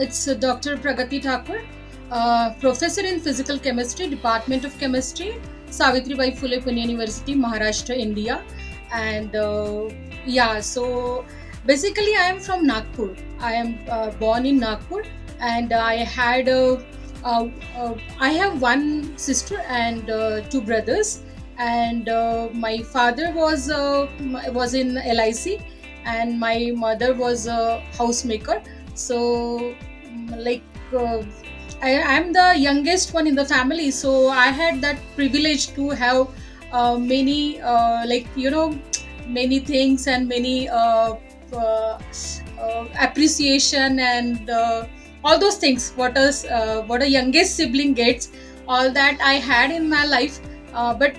It's Dr. Pragati Thakur, Professor in Physical Chemistry, Department of Chemistry, Savitribai Phule, Pune University, Maharashtra, India. And yeah, so basically, I am from Nagpur. I am born in Nagpur, and uh, I have one sister and two brothers. And my father was in LIC, and my mother was a housemaker. So like uh, I'm the youngest one in the family, so I had that privilege to have many many things and many uh, appreciation and all those things what a youngest sibling gets. All that I had in my life, but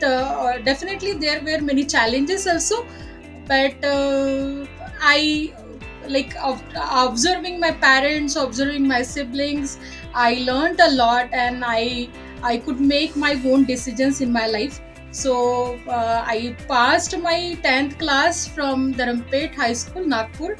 definitely there were many challenges also. But I like observing my parents, observing my siblings, I learned a lot, and I could make my own decisions in my life. So I passed my 10th class from Dharampet High School, Nagpur,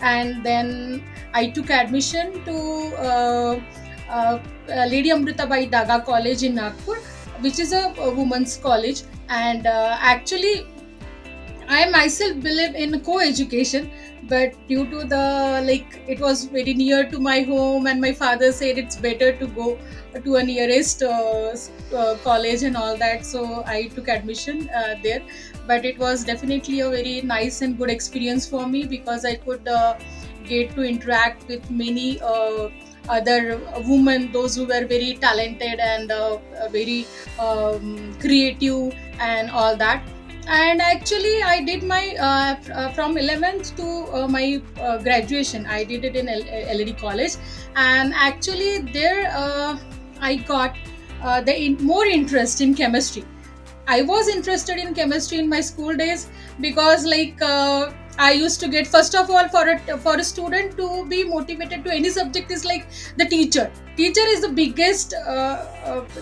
and then I took admission to uh, Lady Amritabai Daga College in Nagpur, which is a women's college. And actually, I myself believe in co-education, but due to the it was very near to my home, and my father said it's better to go to a nearest college and all that. So I took admission there. But it was definitely a very nice and good experience for me, because I could get to interact with many other women, those who were very talented and very creative and all that. And actually I did my from 11th to my graduation, I did it in LED college. And actually there I got more interest in chemistry. I was interested in chemistry in my school days, because I used to get, first of all, for a student to be motivated to any subject is like the teacher. Teacher is the biggest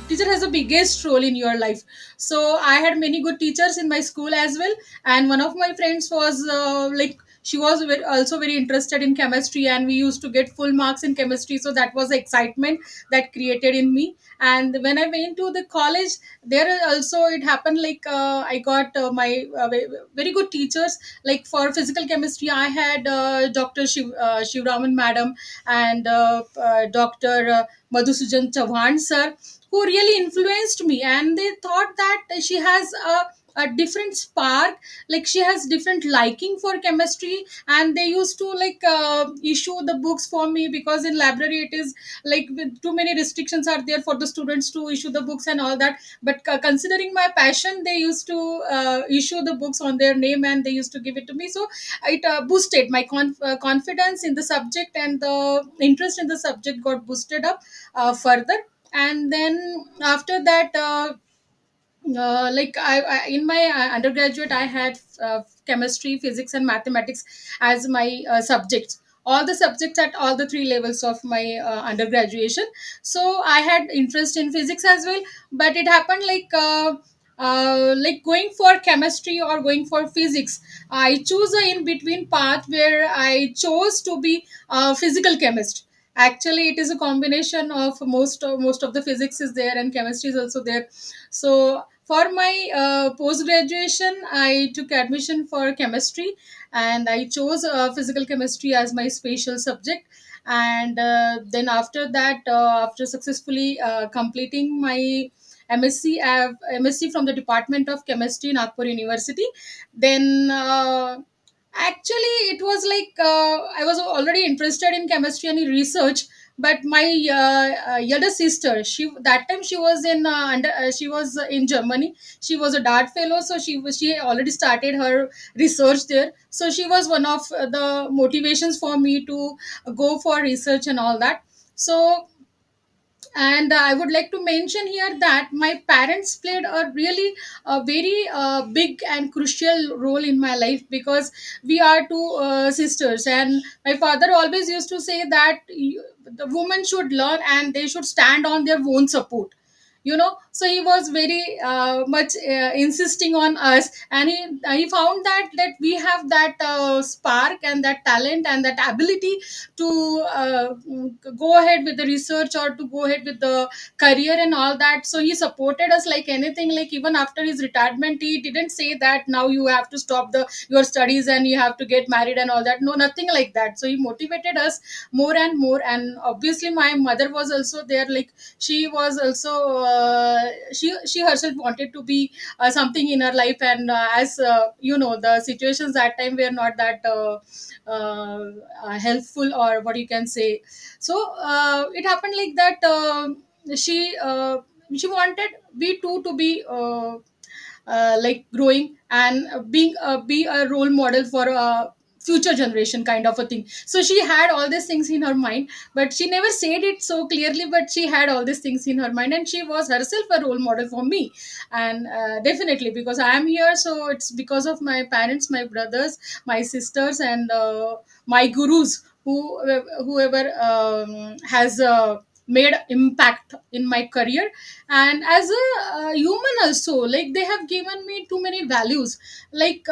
teacher has the biggest role in your life. So I had many good teachers in my school as well. And one of my friends was she was also very interested in chemistry, and we used to get full marks in chemistry. So that was the excitement that created in me. And when I went to the college, there also it happened I got very good teachers. Like for physical chemistry, I had Dr. Shivraman madam, and Dr. Madhusujan Chauhan sir, who really influenced me. And they thought that she has a different spark, like she has different liking for chemistry. And they used to issue the books for me, because in library it is with too many restrictions are there for the students to issue the books and all that. But considering my passion, they used to issue the books on their name, and they used to give it to me. So it boosted my confidence in the subject, and the interest in the subject got boosted up further. And then after that in my undergraduate, I had chemistry, physics and mathematics as my subjects, all the subjects at all the three levels of my undergraduation. So I had interest in physics as well. But it happened going for chemistry or going for physics, I chose a in between path where I chose to be a physical chemist. Actually it is a combination of most of the physics is there, and chemistry is also there. So for my post graduation, I took admission for chemistry, and I chose physical chemistry as my special subject. And then after that, after successfully completing my MSc, MSc from the Department of Chemistry, Nagpur University. Then actually it was I was already interested in chemistry and in research. But my elder sister, that time she was she was in Germany. She was a DART fellow, so she already started her research there. So she was one of the motivations for me to go for research and all that. So, and I would like to mention here that my parents played a really a very big and crucial role in my life, because we are two sisters. And my father always used to say that the women should learn and they should stand on their own support. So he was very much insisting on us, and he found that we have that spark and that talent and that ability to go ahead with the research or to go ahead with the career and all that. So he supported us like anything. Like even after his retirement, he didn't say that now you have to stop the your studies and you have to get married and all that. No, nothing like that. So he motivated us more and more. And obviously my mother was also there. Like she was also she herself wanted to be something in her life. And as the situations that time were not that helpful, or what you can say. So it happened like that. She uh, she wanted we two to be like growing and being be a role model for a future generation kind of a thing. So she had all these things in her mind, but she never said it so clearly, but she had all these things in her mind, and she was herself a role model for me. And definitely, because I am here, so it's because of my parents, my brothers, my sisters, and my gurus, whoever has made impact in my career. And as a human also, like they have given me too many values, like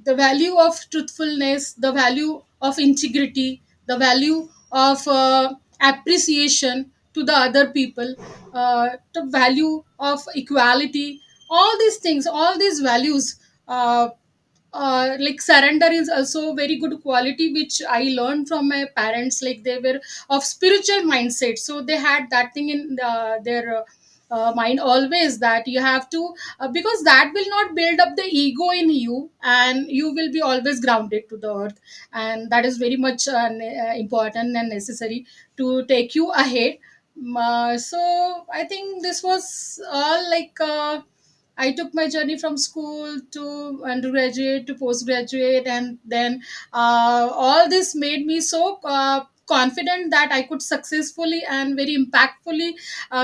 the value of truthfulness, the value of integrity, the value of appreciation to the other people, the value of equality. All these things, all these values, uh, like surrender is also very good quality which I learned from my parents. Like they were of spiritual mindset, so they had that thing in their mind always, that you have to because that will not build up the ego in you, and you will be always grounded to the earth. And that is very much important and necessary to take you ahead. So I think this was all. Like I took my journey from school to undergraduate to postgraduate, and then all this made me so confident that I could successfully and very impactfully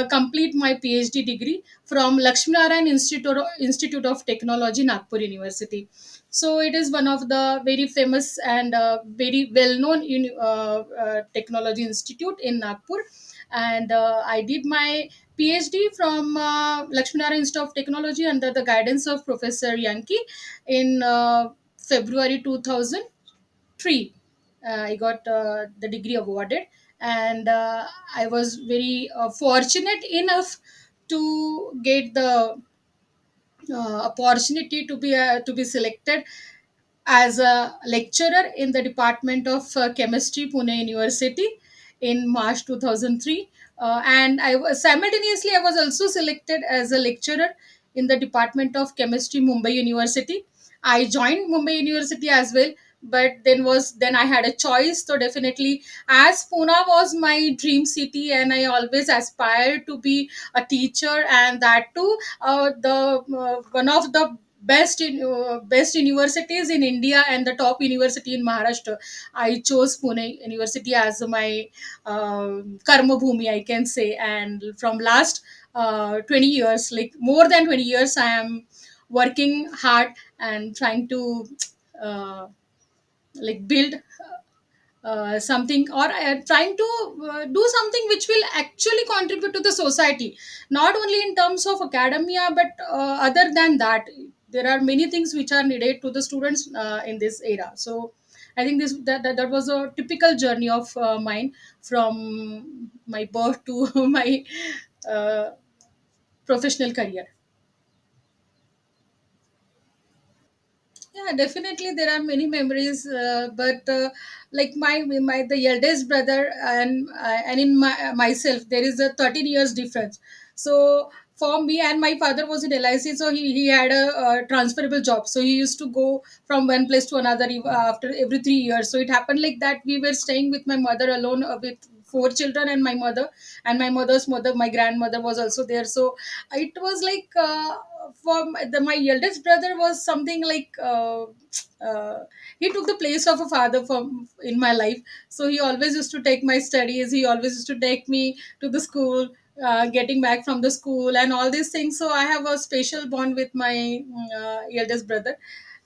complete my PhD degree from Lakshminarayan Institute of Technology, Nagpur University. So it is one of the very famous and very well-known technology institute in Nagpur. And I did my PhD from Lakshminarayan Institute of Technology under the guidance of Professor Yankee in February 2003. I got the degree awarded, and I was very fortunate enough to get the opportunity to be selected as a lecturer in the Department of Chemistry, Pune University, in March 2003. And simultaneously I was also selected as a lecturer in the Department of Chemistry, Mumbai University. I joined Mumbai University as well, but then I had a choice. So definitely, as Pune was my dream city, and I always aspired to be a teacher, and that too the one of the best universities in India and the top university in Maharashtra. I chose Pune University as my karma bhumi, I can say. And from last 20 years, like more than 20 years, I am working hard and trying to uh, like build something, or trying to do something which will actually contribute to the society, not only in terms of academia, but other than that, there are many things which are needed to the students in this era. So I think that was a typical journey of mine from my birth to my uh, professional career. Yeah, definitely there are many memories, but like my the eldest brother and in myself there is a 13 years difference. So for me, and my father was in LIC, so he had a transferable job. So he used to go from one place to another after every 3 years. So it happened like that. We were staying with my mother alone with four children and my mother, and my mother's mother, my grandmother was also there. So it was like my eldest brother was something like he took the place of a father from in my life. So he always used to take my studies, he always used to take me to the school, getting back from the school and all these things. So I have a special bond with my eldest brother.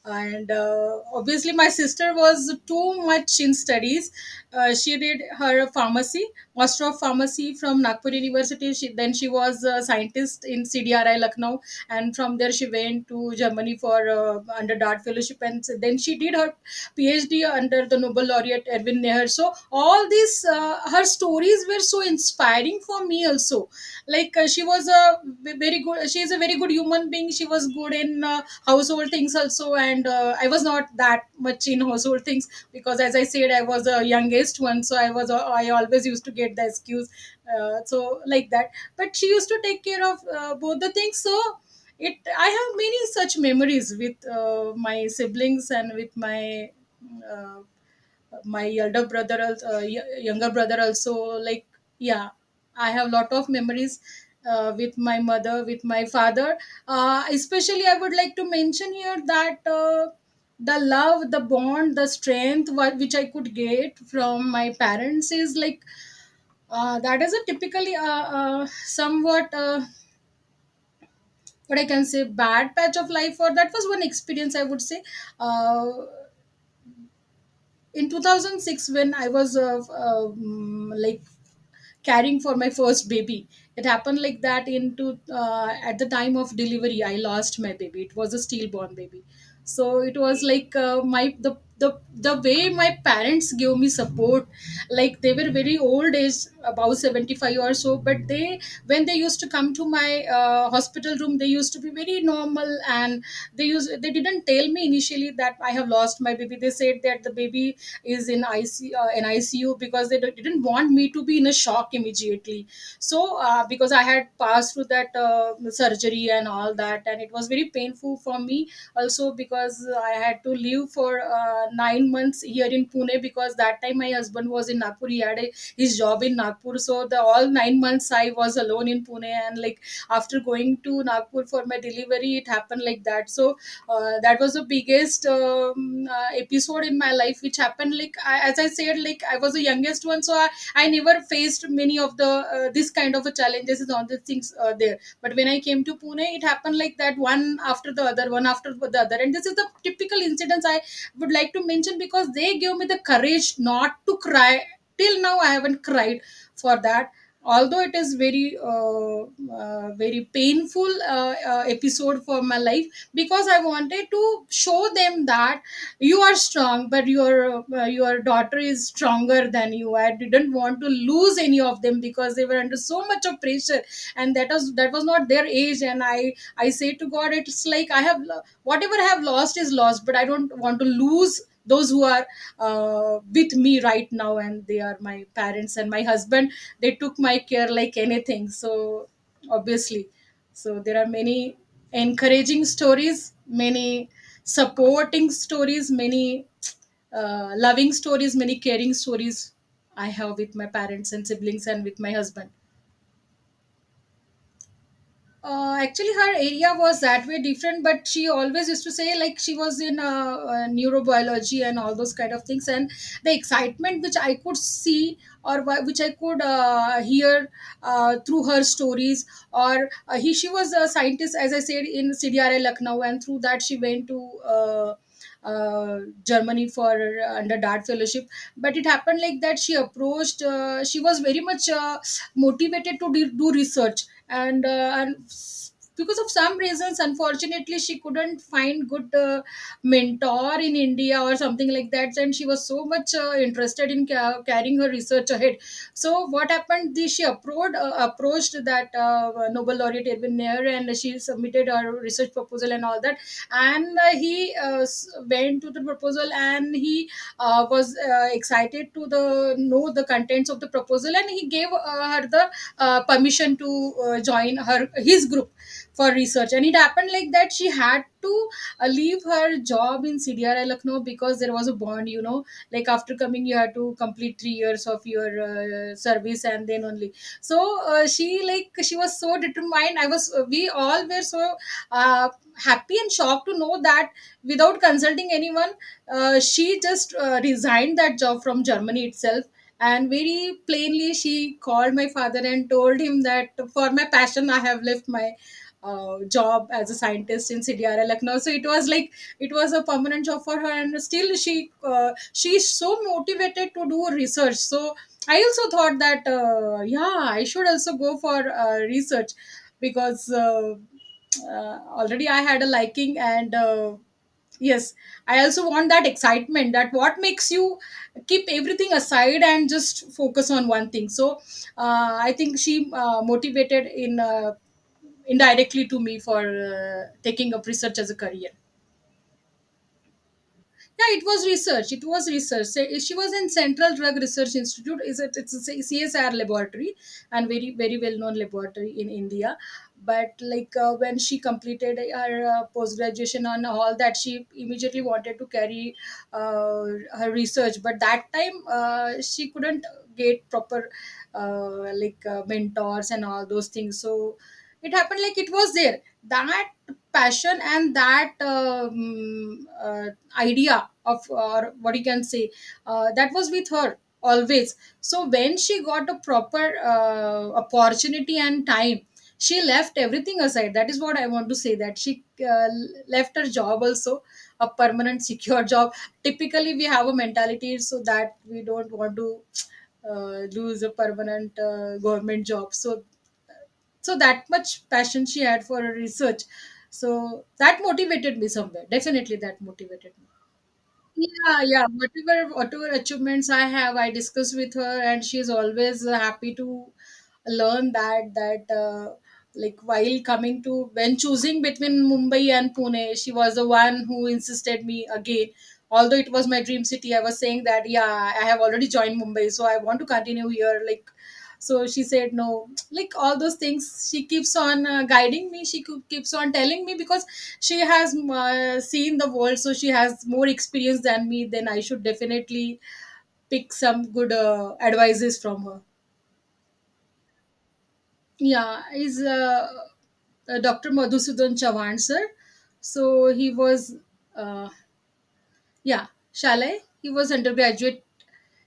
And obviously my sister was too much in studies. She did her pharmacy, master of pharmacy from Nagpur University. Then she was a scientist in CDRI Lucknow, and from there she went to Germany for undergrad fellowship, and then she did her PhD under the Nobel laureate Erwin Neher. So all these her stories were so inspiring for me also. Like she was a very good, she is a very good human being. She was good in household things also, and I was not that much in household things, because as I said, I was a youngest one, so I always used to get the excuse, so like that. But she used to take care of both the things. So it I have many such memories with my siblings, and with uh, my elder brother, younger brother also. Like, yeah, I have lot of memories with my mother, with my father. Especially, I would like to mention here that the love, the bond, the strength which I could get from my parents is like, that is a typically somewhat what I can say, bad patch of life. Or that was one experience, I would say. uh, in 2006, when I was like carrying for my first baby, it happened like that. At the time of delivery, I lost my baby. It was a stillborn baby. So it was like, my the way my parents gave me support. Like, they were very old age, about 75 or so, but they, when they used to come to my hospital room, they used to be very normal. And they didn't tell me initially that I have lost my baby. They said that the baby is in ICU, because they didn't want me to be in a shock immediately. So because I had passed through that surgery and all that, and it was very painful for me also, because I had to live for 9 months here in Pune, because that time my husband was in Nagpur. He had his job in Nagpur. So the all 9 months I was alone in Pune. And like, after going to Nagpur for my delivery, it happened like that. So that was the biggest episode in my life which happened. Like, as I said, like, I was the youngest one, so I never faced many of the this kind of a challenges and all the things there. But when I came to Pune, it happened like that, one after the other, one after the other. And this is the typical incidents I would like to mention, because they gave me the courage not to cry. Till now I haven't cried for that, although it is very painful episode for my life, because I wanted to show them that you are strong, but your daughter is stronger than you. I didn't want to lose any of them, because they were under so much of pressure, and that was not their age. And I say to God, it's like, whatever I have lost is lost, but I don't want to lose those who are with me right now, and they are my parents and my husband. They took my care like anything. So obviously, so there are many encouraging stories, many supporting stories, many loving stories, many caring stories I have with my parents and siblings, and with my husband. Actually, her area was that way different, but she always used to say, like, she was in neurobiology and all those kind of things. And the excitement which I could see, or which I could hear through her stories. Or she was a scientist, as I said, in CDRI Lucknow, and through that she went to Germany for undergrad fellowship. But it happened like that, she approached, she was very much motivated to do research. And because of some reasons, unfortunately, she couldn't find good mentor in India or something like that. And she was so much interested in carrying her research ahead. So what happened, she approached that Nobel laureate Erwin Neher, and she submitted her research proposal and all that. And he went to the proposal, and he was excited to the know the contents of the proposal, and he gave her the permission to join his group for research. And it happened like that, she had to leave her job in CDRI Lucknow, because there was a bond, like, after coming you had to complete 3 years of your service, and then only. So she was so determined. We all were so happy and shocked to know that, without consulting anyone, she just resigned that job from Germany itself. And very plainly she called my father and told him that, for my passion I have left my job as a scientist in CDRL Lucknow. So it was like it was a permanent job for her, and still she's so motivated to do research. So I also thought that yeah, I should also go for research, because already I had a liking, and yes, I also want that excitement, that what makes you keep everything aside and just focus on one thing. So I think she motivated in indirectly to me for taking up research as a career. Yeah, it was research. It was research. She was in Central Drug Research Institute. It's a CSR laboratory, and very well known laboratory in India. But like when she completed her post graduation on all that, she immediately wanted to carry her research. But that time she couldn't get proper mentors and all those things. So it happened like it was there, that passion and that idea of, or what you can say, that was with her always. So when she got a proper opportunity and time, she left everything aside. That is what I want to say, that she left her job also, a permanent secure job. Typically we have a mentality so that we don't want to lose a permanent government job. So that much passion she had for her research, so that motivated me somewhere. Definitely that motivated me. Yeah, whatever achievements I have, I discuss with her, and she's always happy to learn that like while coming to, when choosing between Mumbai and Pune, she was the one who insisted me again. Although it was my dream city, I was saying that yeah, I have already joined Mumbai, so I want to continue here. Like, so she said no, like all those things. She keeps on guiding me. She keeps on telling me, because she has seen the world, so she has more experience than me. Then I should definitely pick some good advices from her. Yeah, is Dr. Madhusudan Chavan sir. So he was yeah, Shalai. He was undergraduate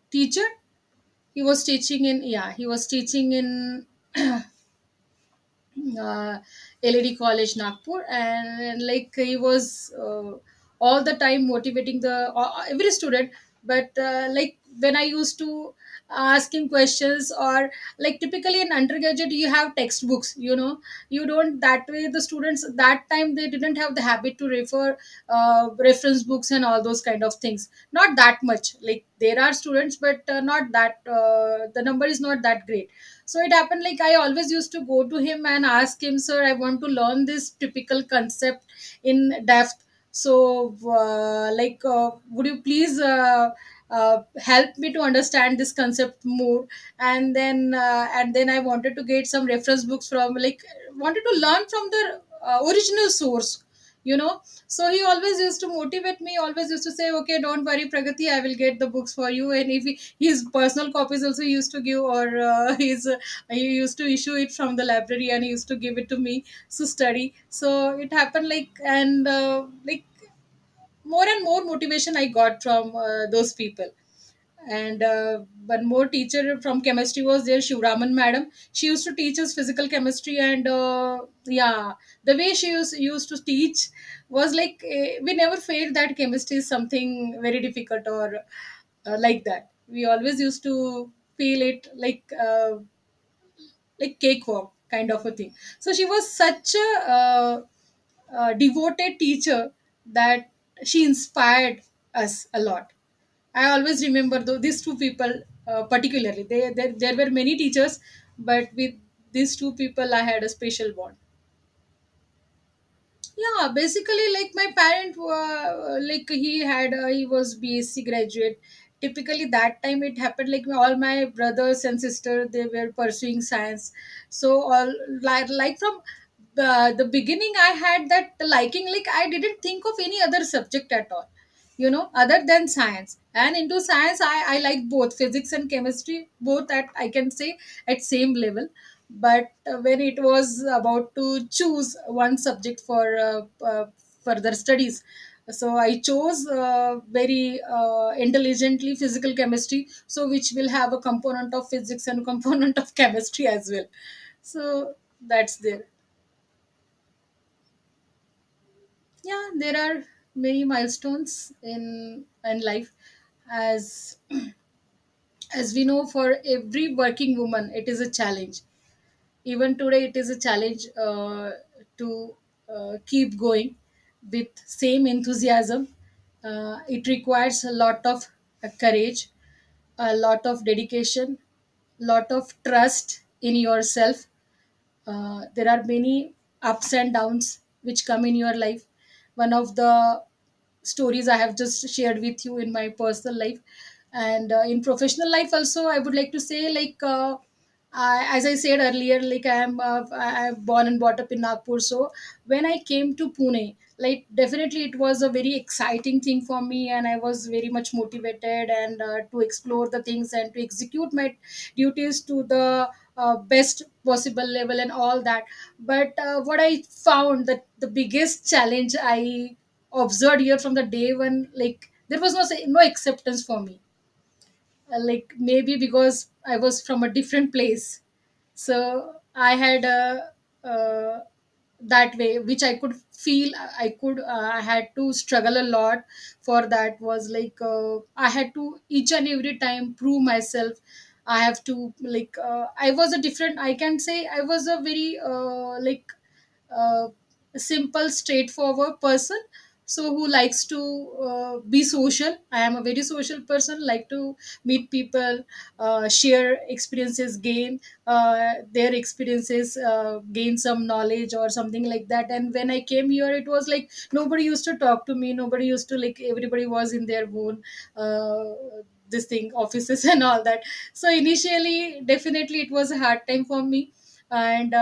teacher. He was teaching in, yeah, he was teaching in LED College, Nagpur, and like he was all the time motivating the every student. But like when I used to ask him questions, or like typically in undergraduate you have textbooks, you don't, that way the students that time they didn't have the habit to refer reference books and all those kind of things. Not that much. Like there are students, but not that the number is not that great. So it happened like I always used to go to him and ask him, sir, I want to learn this typical concept in depth. So, would you please help me to understand this concept more? And then I wanted to get some reference books from, like, wanted to learn from the original source. So he always used to motivate me, always used to say, okay, don't worry, Pragati, I will get the books for you. And if his personal copies also he used to give, or he used to issue it from the library, and he used to give it to me to study. So it happened like, and like more and more motivation I got from those people. And one more teacher from chemistry was there, Shivraman madam. She used to teach us physical chemistry, and yeah, the way she used to teach was like, we never felt that chemistry is something very difficult, or like that. We always used to feel it like cakewalk kind of a thing. So she was such a devoted teacher that she inspired us a lot. I always remember these two people particularly. There were many teachers, but with these two people, I had a special bond. Yeah, basically, like my parent, like he was BSc graduate. Typically, that time it happened like all my brothers and sister, they were pursuing science. So all, like from the beginning, I had that liking. Like I didn't think of any other subject at all, other than science. And into science, I like both physics and chemistry, both at, I can say, at same level. But when it was about to choose one subject for further studies, so I chose very intelligently physical chemistry, so which will have a component of physics and component of chemistry as well. So that's there. Yeah, there are many milestones in life, as as we know, for every working woman it is a challenge. Even today it is a challenge to keep going with same enthusiasm. It requires a lot of courage, a lot of dedication, lot of trust in yourself. There are many ups and downs which come in your life. One of the stories I have just shared with you in my personal life, and in professional life also, I would like to say, like, as I said earlier, like I'm born and brought up in Nagpur. So when I came to Pune, like definitely it was a very exciting thing for me, and I was very much motivated and to explore the things and to execute my duties to the best possible level and all that. But what I found, that the biggest challenge I observed here from the day when, like, there was no acceptance for me. Like, maybe because I was from a different place, so I had that way which I could feel. I had to struggle a lot for that. Was like, I had to each and every time prove myself. I have to, like, I was a different, I can say I was a very like, uh, simple, straightforward person. So who likes to be social. I am a very social person, like to meet people, share experiences, gain their experiences, gain some knowledge or something like that. And when I came here, it was like nobody used to talk to me, nobody used to, like, everybody was in their own this thing, offices and all that. So initially, definitely it was a hard time for me. And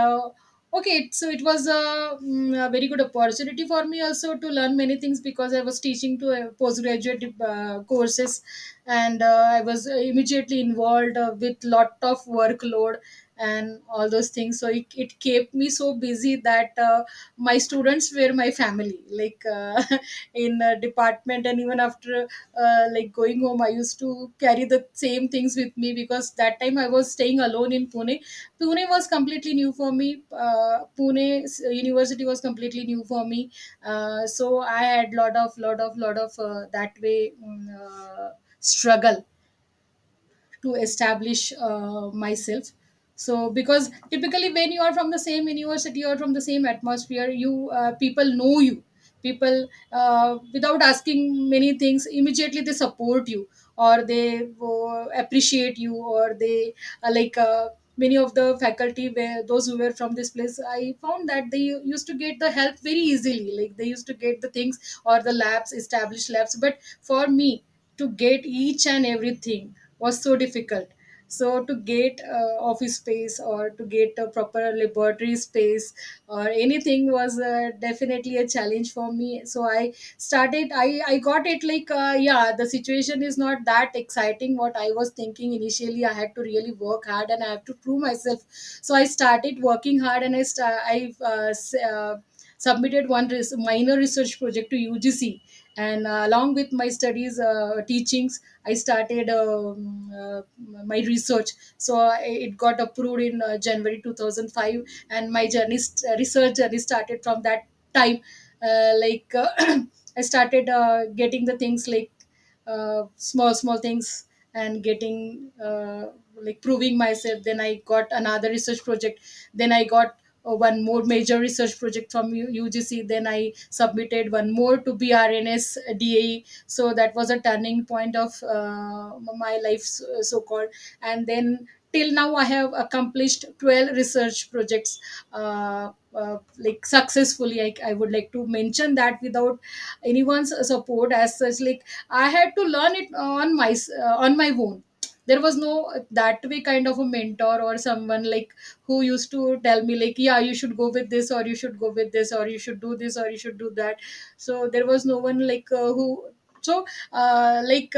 okay, so it was a very good opportunity for me also to learn many things, because I was teaching to postgraduate courses. And I was immediately involved with lot of workload and all those things. So it kept me so busy that my students were my family, like, in department. And even after like going home, I used to carry the same things with me, because that time I was staying alone in Pune. Pune was completely new for me. Pune University was completely new for me. So I had lot of that way struggle to establish myself. So because typically when you are from the same university or from the same atmosphere, you people know you. People, without asking many things, immediately they support you, or they appreciate you, or they like, many of the faculty, where those who were from this place, I found that they used to get the help very easily. Like, they used to get the things or the labs, established labs. But for me, to get each and everything was so difficult. So to get office space, or to get a proper laboratory space, or anything, was definitely a challenge for me. So I got it, like, yeah, the situation is not that exciting what I was thinking initially. I had to really work hard and I have to prove myself. So I started working hard, and submitted one minor research project to UGC. And along with my studies, teachings, I started my research. So it got approved in January 2005, and my research journey started from that time. Like, I started getting the things, like, small things, and getting, like, proving myself. Then I got another research project. Then I got one more major research project from UGC. Then I submitted one more to BRNS DAE. So that was a turning point of my life, so called. And then till now I have accomplished 12 research projects, like, successfully. I would like to mention that without anyone's support as such. Like, I had to learn it on my own. There was no that way kind of a mentor or someone, like, who used to tell me, like, yeah, you should go with this, or you should go with this, or you should do this, or you should do that. So there was no one, like, who. So like,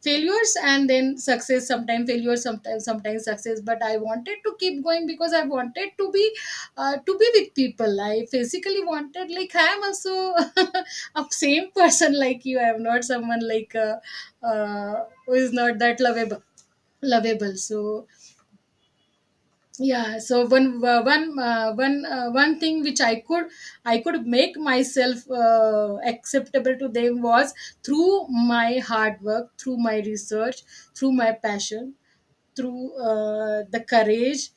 failures and then success, sometimes failures, sometimes success. But I wanted to keep going, because I wanted to be with people. I physically wanted, like, I am also a same person like you. I am not someone, like, who is not that lovable. So Yeah, so one thing which I could make myself acceptable to them was through my hard work, through my research, through my passion, through the courage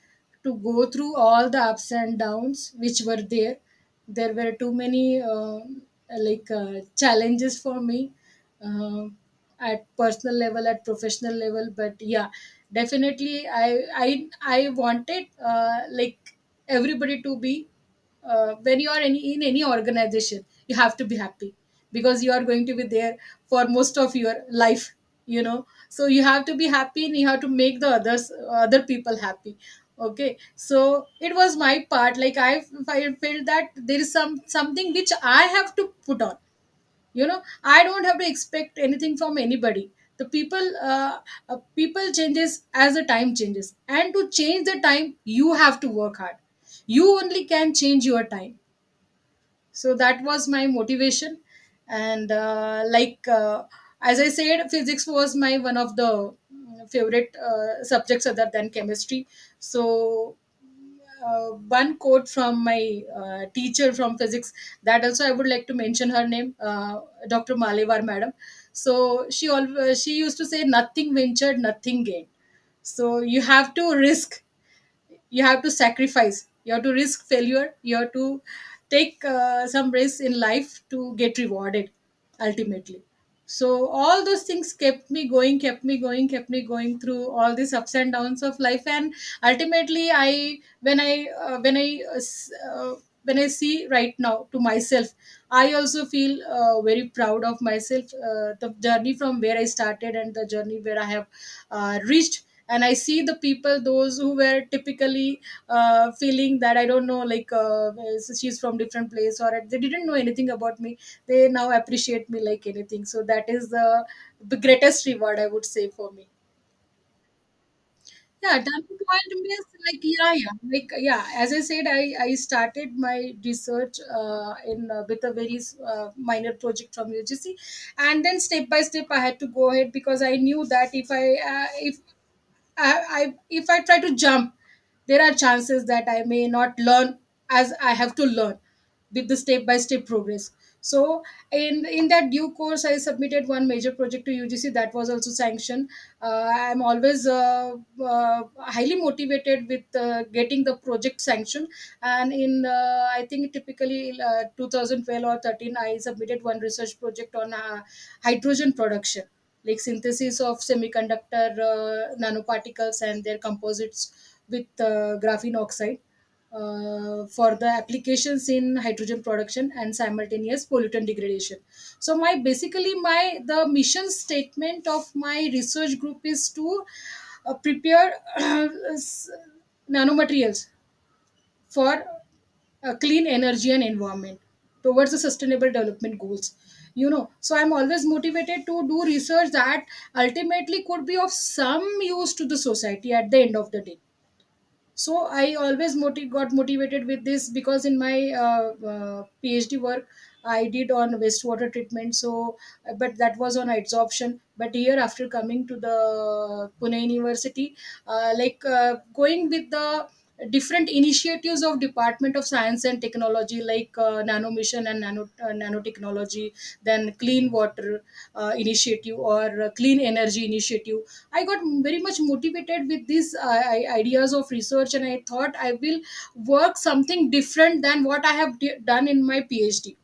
to go through all the ups and downs which were there. There were too many challenges for me, uh, at personal level, at professional level. But yeah, definitely I wanted everybody to be, when you are in any organization, you have to be happy, because you are going to be there for most of your life, so you have to be happy, and you have to make the other people happy. Okay, so it was my part. Like I felt that there is something which I have to put on. I don't have to expect anything from anybody. The people changes as the time changes, and to change the time you have to work hard. You only can change your time. So that was my motivation. And as I said, physics was my one of the favorite subjects other than chemistry. So one quote from my teacher from physics, that also I would like to mention her name, Dr. Malevar madam. So she used to say, nothing ventured, nothing gained. So you have to risk, you have to sacrifice, you have to risk failure, you have to take some risks in life to get rewarded ultimately. So all those things kept me going, kept me going, kept me going through all these ups and downs of life. And ultimately, I when I see right now to myself, I also feel very proud of myself, the journey from where I started and the journey where I have reached. And I see the people, those who were typically feeling that I don't know, she's from different place, or they didn't know anything about me, they now appreciate me like anything. So that is the greatest reward, I would say, for me. Yeah, turning point means, like, yeah, as I said, I started my research in with a very minor project from UGC, and then step by step I had to go ahead, because I knew that if I try to jump, there are chances that I may not learn as I have to learn with the step by step progress. So in that due course, I submitted one major project to UGC that was also sanctioned. I'm always highly motivated with getting the project sanctioned. And in I think typically 2012 or 13, I submitted one research project on hydrogen production, like synthesis of semiconductor nanoparticles and their composites with graphene oxide, for the applications in hydrogen production and simultaneous pollutant degradation. So my basically my the mission statement of my research group is to prepare nanomaterials for clean energy and environment towards the sustainable development goals. So I'm always motivated to do research that ultimately could be of some use to the society at the end of the day. So I always got motivated with this, because in my PhD work I did on wastewater treatment. So but that was on adsorption. But here, after coming to the Pune University, going with the different initiatives of Department of Science and Technology, like nano mission and nanotechnology, then clean water initiative, or clean energy initiative, I got very much motivated with these ideas of research, and I thought I will work something different than what I have done in my PhD.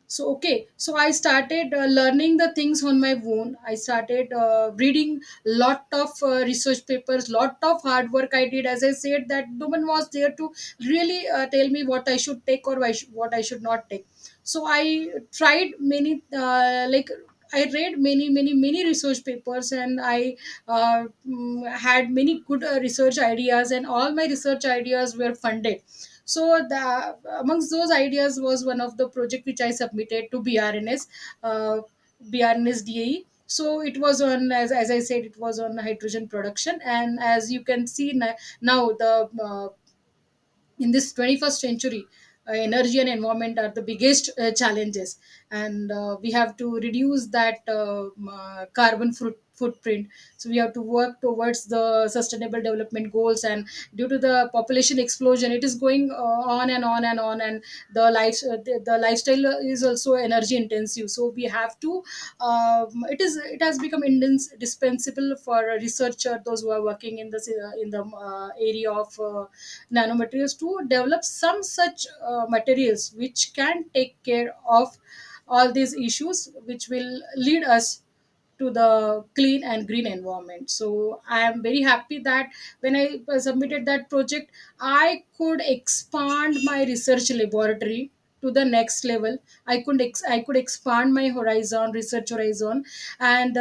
So okay, so I started learning the things on my own. I started reading lot of research papers, lot of hard work I did. As I said, that no one was there to really tell me what I should take, or what I should not take. So I tried many I read many research papers, and I had many good research ideas, and all my research ideas were funded. So amongst those ideas was one of the project which I submitted to BRNS, BRNS DAE. So it was on, as I said, it was on hydrogen production. And as you can see now, the in this 21st century, energy and environment are the biggest challenges. And we have to reduce that carbon footprint. So we have to work towards the sustainable development goals, and due to the population explosion, it is going on and on and on, and the lifestyle is also energy intensive. So we have to it has become indispensable for a researcher, those who are working in the area of nanomaterials, to develop some such materials which can take care of all these issues, which will lead us to the clean and green environment. So I am very happy that when I submitted that project, I could expand my research laboratory to the next level. I could expand my horizon, research horizon. And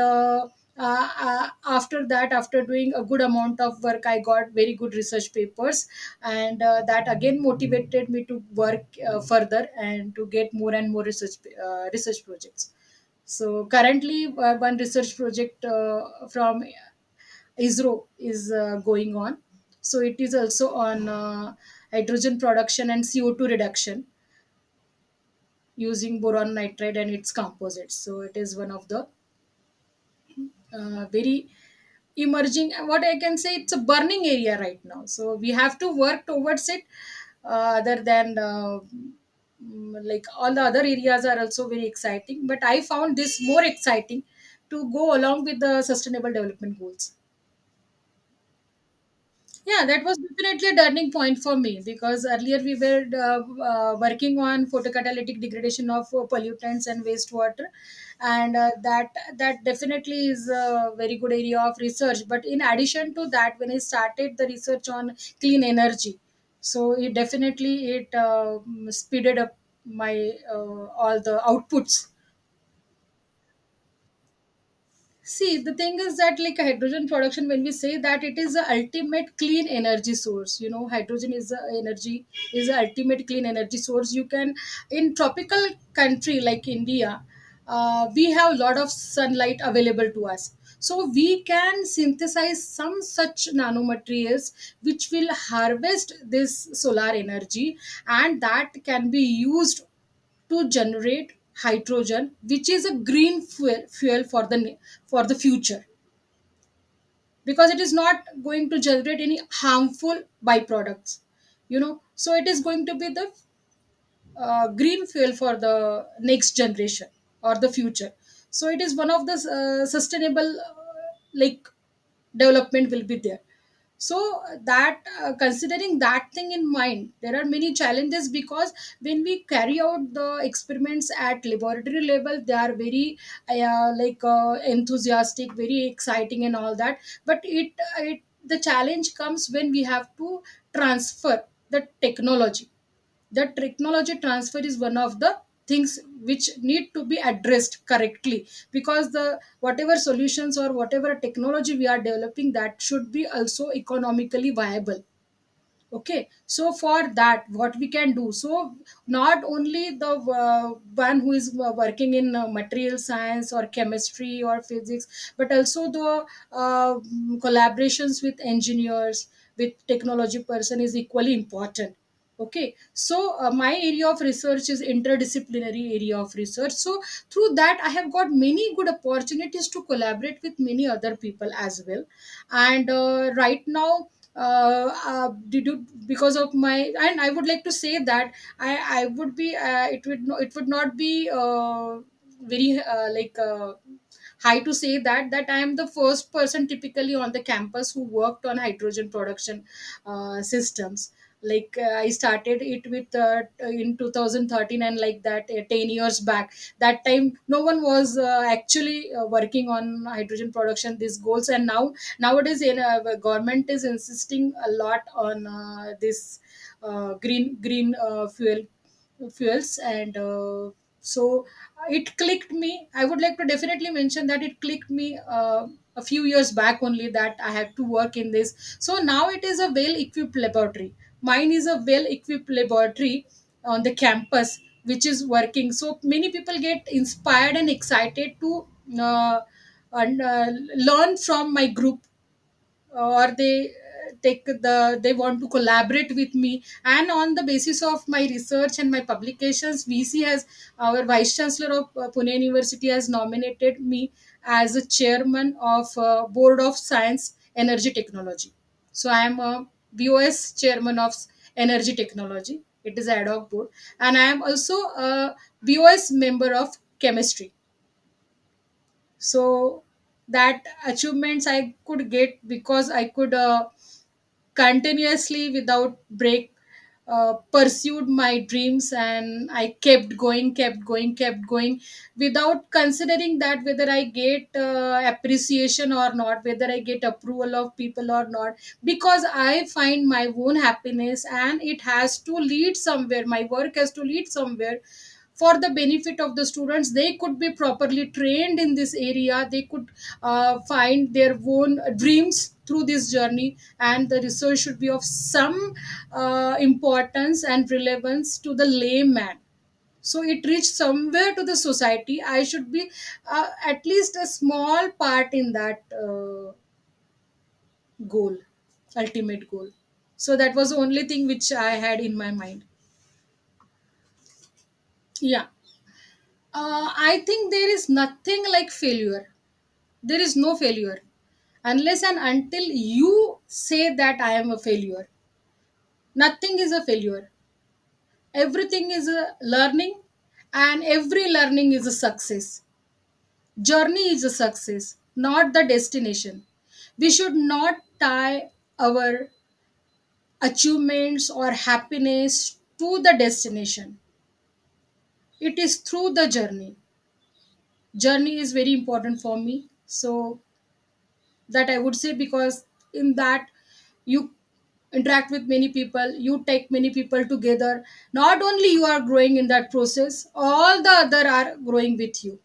after that, after doing a good amount of work, I got very good research papers, and that again motivated me to work further and to get more and more research projects. So currently, one research project from ISRO is going on. So it is also on hydrogen production and CO2 reduction using boron nitride and its composites. So it is one of the very emerging, what I can say, it's a burning area right now. So we have to work towards it. Other than like all the other areas are also very exciting, but I found this more exciting to go along with the sustainable development goals. Yeah, that was definitely a turning point for me, because earlier we were working on photocatalytic degradation of pollutants and wastewater, and that definitely is a very good area of research. But in addition to that, when I started the research on clean energy, so it definitely it speeded up my all the outputs. See, the thing is that, like, hydrogen production, when we say that it is the ultimate clean energy source, hydrogen is the energy, is the ultimate clean energy source. You can, in tropical country like India, we have a lot of sunlight available to us. So we can synthesize some such nanomaterials which will harvest this solar energy, and that can be used to generate hydrogen, which is a green fuel for the future, because it is not going to generate any harmful byproducts. So it is going to be the green fuel for the next generation or the future. So it is one of the sustainable like development will be there. So that considering that thing in mind, there are many challenges, because when we carry out the experiments at laboratory level, they are very enthusiastic, very exciting and all that. But it the challenge comes when we have to transfer the technology. The technology transfer is one of the things which need to be addressed correctly, because the whatever solutions or whatever technology we are developing, that should be also economically viable. Okay, so for that, what we can do, so not only the one who is working in material science or chemistry or physics, but also the collaborations with engineers, with technology person is equally important. Okay, so my area of research is interdisciplinary area of research. So through that, I have got many good opportunities to collaborate with many other people as well. And right now, did you, because of my, and I would like to say that I would be it would not be very high to say that I am the first person typically on the campus who worked on hydrogen production systems. I started it with in 2013, and like that 10 years back, that time no one was actually working on hydrogen production, these goals. And nowadays, government is insisting a lot on this green fuels. And so it clicked me. I would like to definitely mention that it clicked me a few years back only, that I had to work in this. So now it is a well equipped laboratory. Mine is a well equipped laboratory on the campus, which is working. So many people get inspired and excited to uh, learn from my group, or they want to collaborate with me. And on the basis of my research and my publications, VC has, our vice chancellor of Pune University has nominated me as a chairman of Board of Science Energy Technology. So I am a BOS chairman of Energy Technology. It is ad hoc board, and I am also a BOS member of Chemistry. So that achievements I could get because I could continuously without break pursued my dreams, and I kept going without considering that whether I get appreciation or not, whether I get approval of people or not, because I find my own happiness and it has to lead somewhere, my work has to lead somewhere for the benefit of the students. They could be properly trained in this area, they could find their own dreams through this journey, and the research should be of some importance and relevance to the layman, so it reached somewhere to the society. I should be at least a small part in that goal, ultimate goal. So that was the only thing which I had in my mind. Yeah. I think there is nothing like failure. There is no failure unless and until you say that I am a failure. Nothing is a failure. Everything is a learning, and every learning is a success. Journey is a success, not the destination. We should not tie our achievements or happiness to the destination. It is through the journey. Journey is very important for me. So that I would say, because in that you interact with many people, you take many people together. Not only you are growing in that process, all the other are growing with you.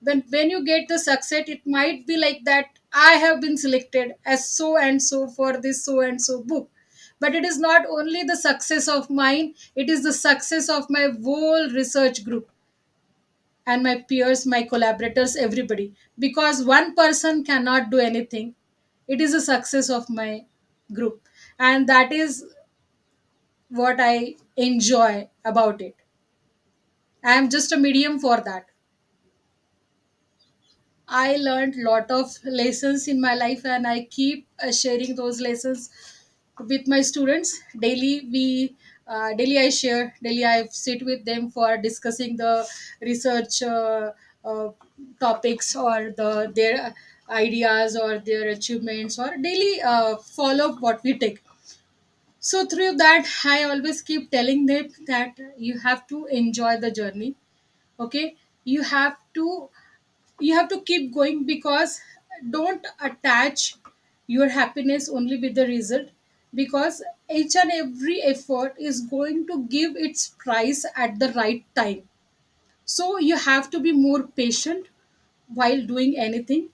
When you get the success, it might be like that I have been selected as so and so for this so and so book, but it is not only the success of mine, it is the success of my whole research group and my peers, my collaborators, everybody. Because one person cannot do anything. It is a success of my group. And that is what I enjoy about it. I am just a medium for that. I learned lot of lessons in my life, and I keep sharing those lessons with my students. Daily I share, daily I sit with them for discussing the research uh, topics or their ideas or their achievements, or daily follow up what we take. So through that, I always keep telling them that you have to enjoy the journey. Okay, you have to you have to keep going, because don't attach your happiness only with the result, because each and every effort is going to give its price at the right time. So you have to be more patient while doing anything.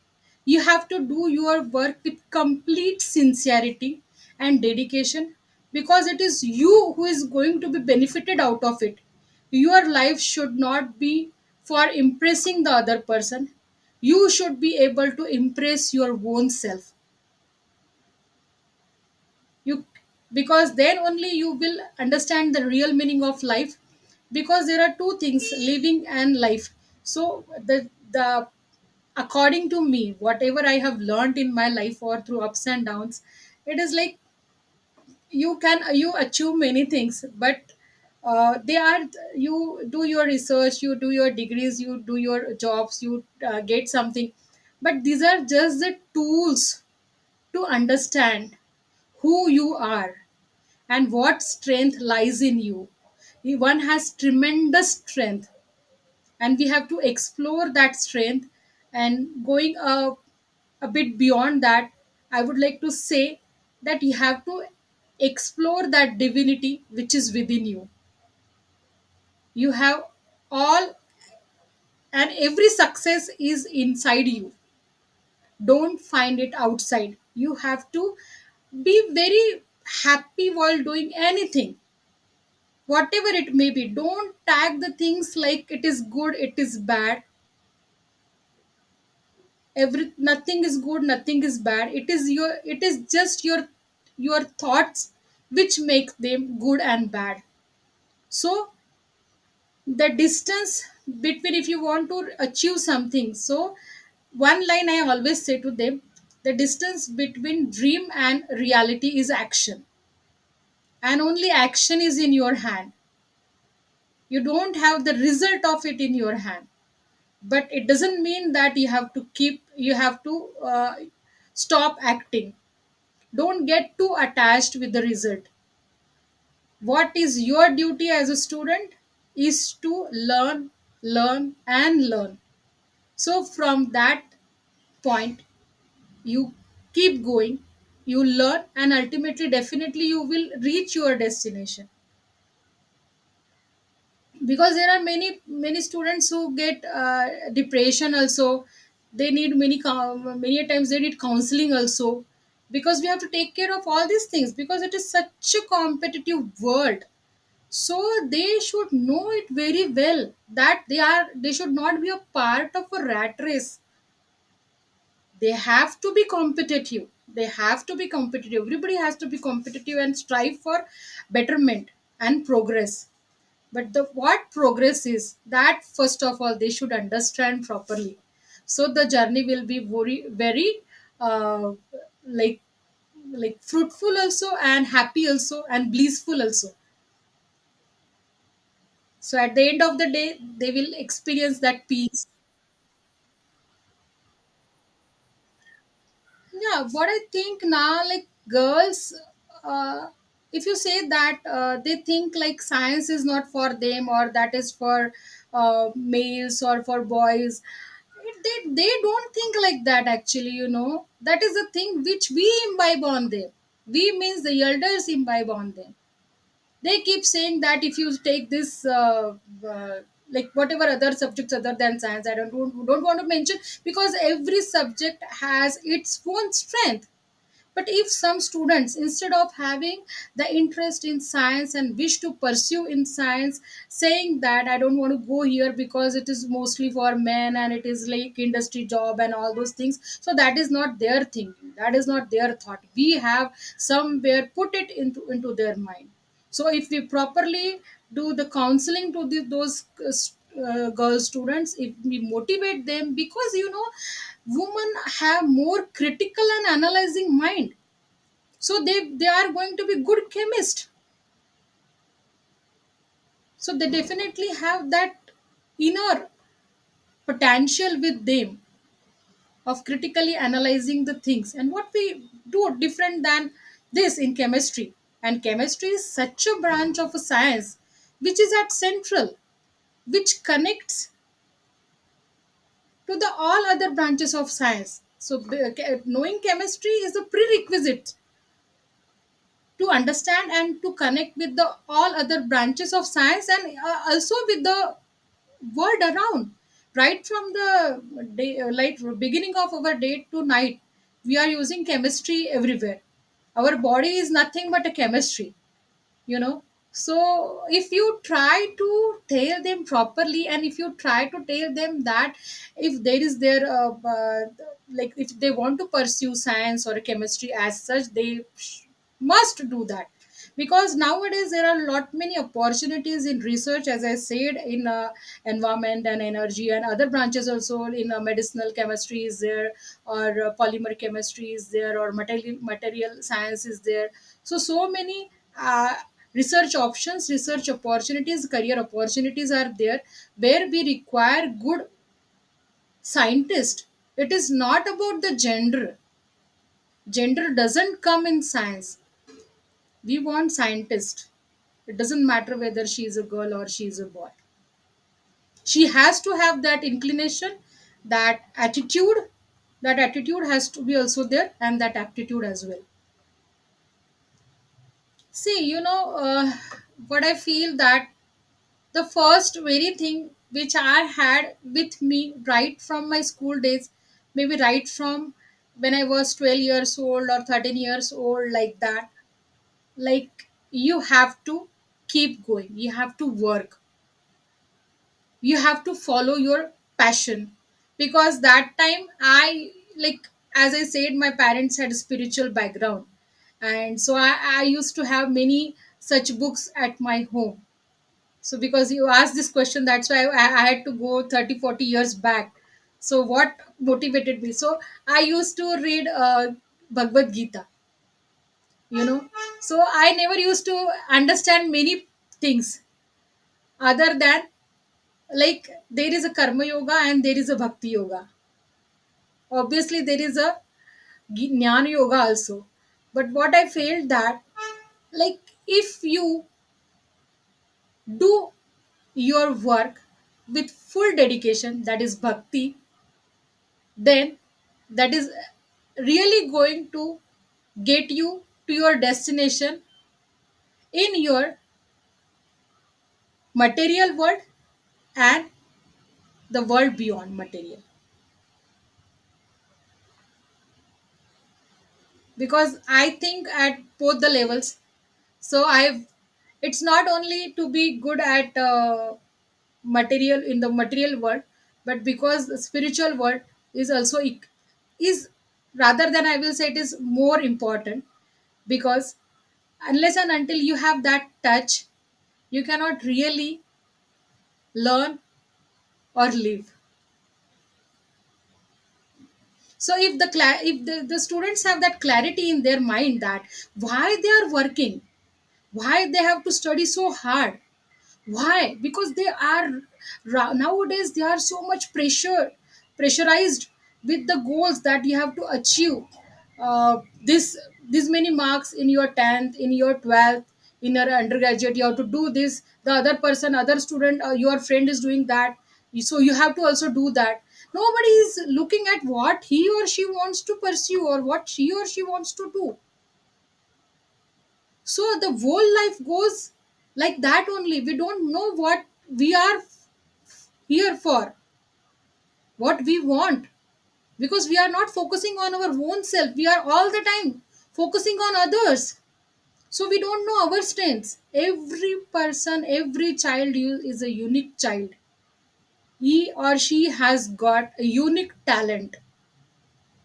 You have to do your work with complete sincerity and dedication, because it is you who is going to be benefited out of it. Your life should not be for impressing the other person. You should be able to impress your own self. You, because then only you will understand the real meaning of life, because there are two things, living and life. So the according to me, whatever I have learned in my life or through ups and downs, it is like you achieve many things, but they are, you do your research, you do your degrees, you do your jobs, you get something, but these are just the tools to understand who you are and what strength lies in you. One has tremendous strength, and we have to explore that strength. And going a bit beyond that, I would like to say that you have to explore that divinity which is within you. You have all, and every success is inside you. Don't find it outside. You have to be very happy while doing anything, whatever it may be. Don't tag the things like it is good, it is bad. Nothing is good, nothing is bad. It is just your thoughts which make them good and bad. So the distance between, if you want to achieve something, so One line I always say to them: the distance between dream and reality is action, and only action is in your hand. You don't have the result of it in your hand, but it doesn't mean that you have to stop acting. Don't get too attached with the result. What is your duty as a student is to learn, learn, and learn. So from that point, you keep going, you learn, and ultimately, definitely, you will reach your destination. Because there are many students who get depression also. They need many times they need counseling also, because we have to take care of all these things, because it is such a competitive world. So they should know it very well, that they should not be a part of a rat race. They have to be competitive. Everybody has to be competitive and strive for betterment and progress. But the what progress is, that first of all they should understand properly. So the journey will be very uh, like fruitful also, and happy also, and blissful also. So at the end of the day, they will experience that peace. Yeah, what I think now, like girls, uh, if you say that they think like science is not for them, or that is for males or for boys, they don't think like that actually, that is the thing which we imbibe on them. We means the elders imbibe on them. They keep saying that if you take this like whatever other subjects other than science, I don't want to mention, because every subject has its own strength. But if some students, instead of having the interest in science and wish to pursue in science, saying that I don't want to go here because it is mostly for men and it is like industry job and all those things, so that is not their thinking, that is not their thought. We have somewhere put it into their mind. So if we properly do the counseling to those girl students, if we motivate them, because women have more critical and analyzing mind, so they are going to be good chemist. So they definitely have that inner potential with them of critically analyzing the things. And what we do different than this in chemistry, and chemistry is such a branch of a science which is at central, which connects to the all other branches of science. So knowing chemistry is a prerequisite to understand and to connect with the all other branches of science, and also with the world around. Right from the day, like beginning of our day to night, we are using chemistry everywhere. Our body is nothing but a chemistry, you know. So if you try to tell them properly, and if you try to tell them that if there is their like if they want to pursue science or chemistry as such, they must do that. Because nowadays there are a lot many opportunities in research, as I said, in environment and energy and other branches also. In medicinal chemistry is there, or polymer chemistry is there, or material science is there. So many research options, research opportunities, career opportunities are there, where we require good scientist. It is not about the gender doesn't come in science. We want scientist. It doesn't matter whether she is a girl or she is a boy. She has to have that inclination, that attitude. That attitude has to be also there, and that aptitude as well. See, what I feel, that the first very thing which I had with me right from my school days, maybe right from when I was 12 years old or 13 years old, like that, like you have to keep going, you have to work, you have to follow your passion. Because that time, I like, as I said, my parents had a spiritual background, and so I used to have many such books at my home. So because you asked this question, that's why I had to go 30, 40 years back. So what motivated me? So I used to read Bhagavad Gita, you know. So I never used to understand many things other than, like, there is a karma yoga and there is a bhakti yoga. Obviously there is a jnana yoga also. But what I felt that, like, if you do your work with full dedication, that is bhakti, then that is really going to get you to your destination in your material world and the world beyond material. Because I think at both the levels, so I've, it's not only to be good at material in the material world, but because the spiritual world is also is, rather than I will say, it is more important. Because unless and until you have that touch, you cannot really learn or live. So if the students have that clarity in their mind, that why they are working, why they have to study so hard, why, because they are, nowadays they are so much pressurized with the goals that you have to achieve, this many marks in your 10th, in your 12th, in your undergraduate, you have to do this, the other person, other student, your friend is doing that, so you have to also do that. Nobody is looking at what he or she wants to pursue or what she or she wants to do. So the whole life goes like that only. We don't know what we are here for, what we want, because we are not focusing on our own self. We are all the time focusing on others. So we don't know our strengths. Every person, every child is a unique child. He or she has got a unique talent.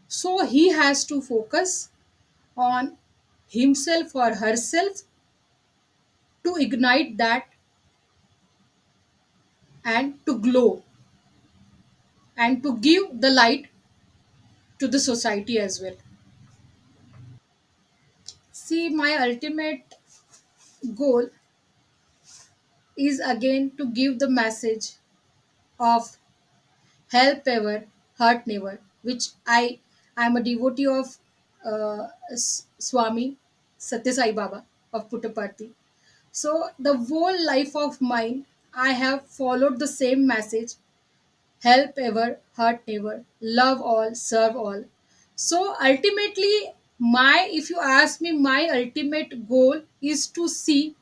So he has to focus on himself or herself to ignite that and to glow and to give the light to the society as well. See, my ultimate goal is again to give the message of help ever, hurt never, which I am a devotee of Swami Satya Sai Baba of Puttaparthi. So the whole life of mine, I have followed the same message: help ever, hurt never, love all, serve all. So ultimately, my, if you ask me, my ultimate goal is to see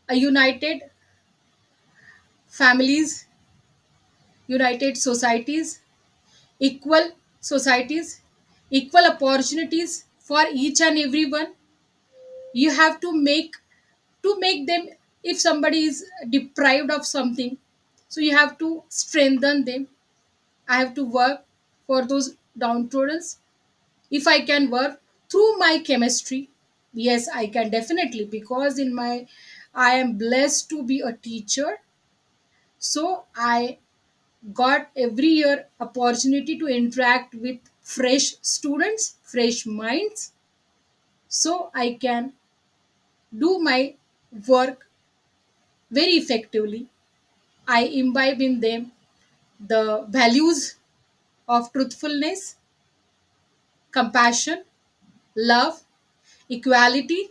a united families, united societies, equal societies, equal opportunities for each and everyone. You have to make them, if somebody is deprived of something, so you have to strengthen them. I have to work for those downtrodden. If I can work through my chemistry, yes, I can definitely, because in my, I am blessed to be a teacher. So I got every year opportunity to interact with fresh students, fresh minds, so I can do my work very effectively. I imbibe in them the values of truthfulness, compassion, love, equality,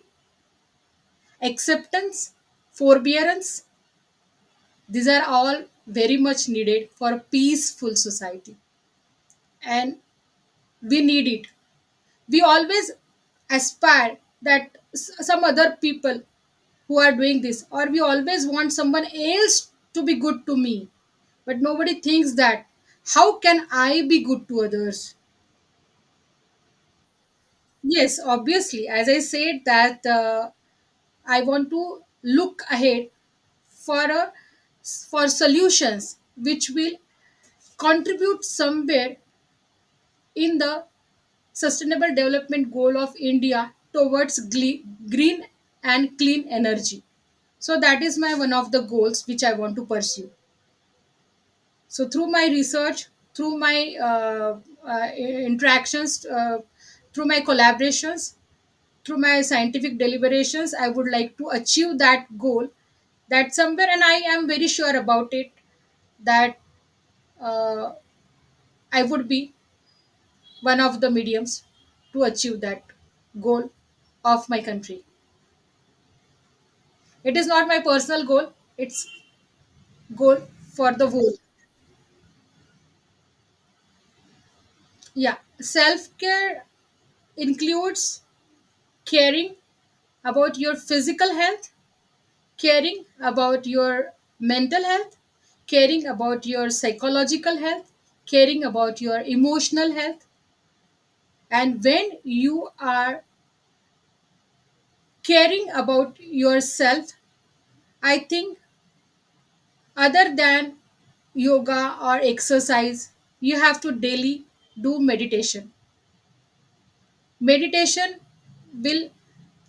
acceptance, forbearance. These are all very much needed for a peaceful society, and we need it. We always aspire that some other people who are doing this, or we always want someone else to be good to me, but nobody thinks that how can I be good to others. Yes, obviously, as I said that I want to look ahead for a, for solutions which will contribute somewhere in the sustainable development goal of India towards green and clean energy. So that is my one of the goals which I want to pursue. So through my research, through my interactions, through my collaborations, through my scientific deliberations, I would like to achieve that goal, that somewhere, and I am very sure about it, that uh, I would be one of the mediums to achieve that goal of my country. It is not my personal goal, it's goal for the whole. Yeah, self care includes caring about your physical health, caring about your mental health, caring about your psychological health, caring about your emotional health. And when you are caring about yourself, I think, other than yoga or exercise, you have to daily do meditation. Meditation will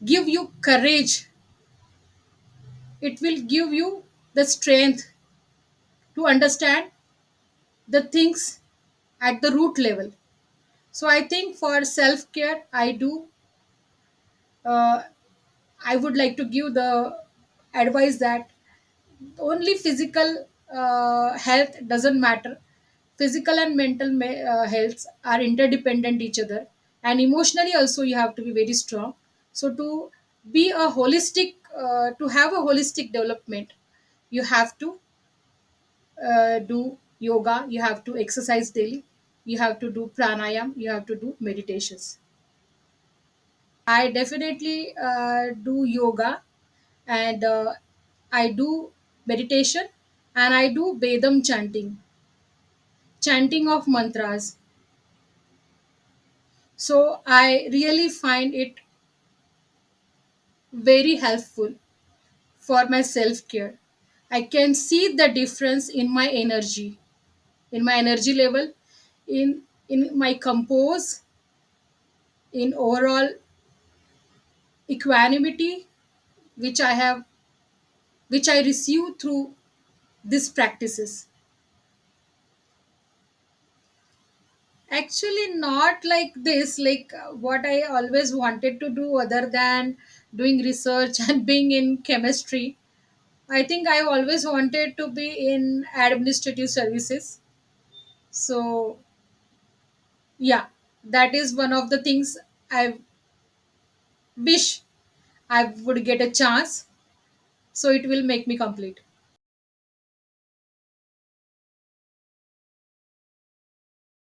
give you courage, it will give you the strength to understand the things at the root level. So I think for self care, uh, I would like to give the advice that only physical health doesn't matter. Physical and mental health are interdependent each other, and emotionally also you have to be very strong. So to be a holistic, to have a holistic development, you have to do yoga, you have to exercise daily, you have to do pranayam, you have to do meditations. I definitely do yoga, and I do meditation, and I do Vedam chanting, chanting of mantras. So I really find it very helpful for my self care. I can see the difference in my energy level, in my compose, in overall equanimity, which I have, which I receive through these practices. Actually, not like this, like what I always wanted to do, other than doing research and being in chemistry. I think I always wanted to be in administrative services. So, yeah, that is one of the things I wish I would get a chance. So, it will make me complete.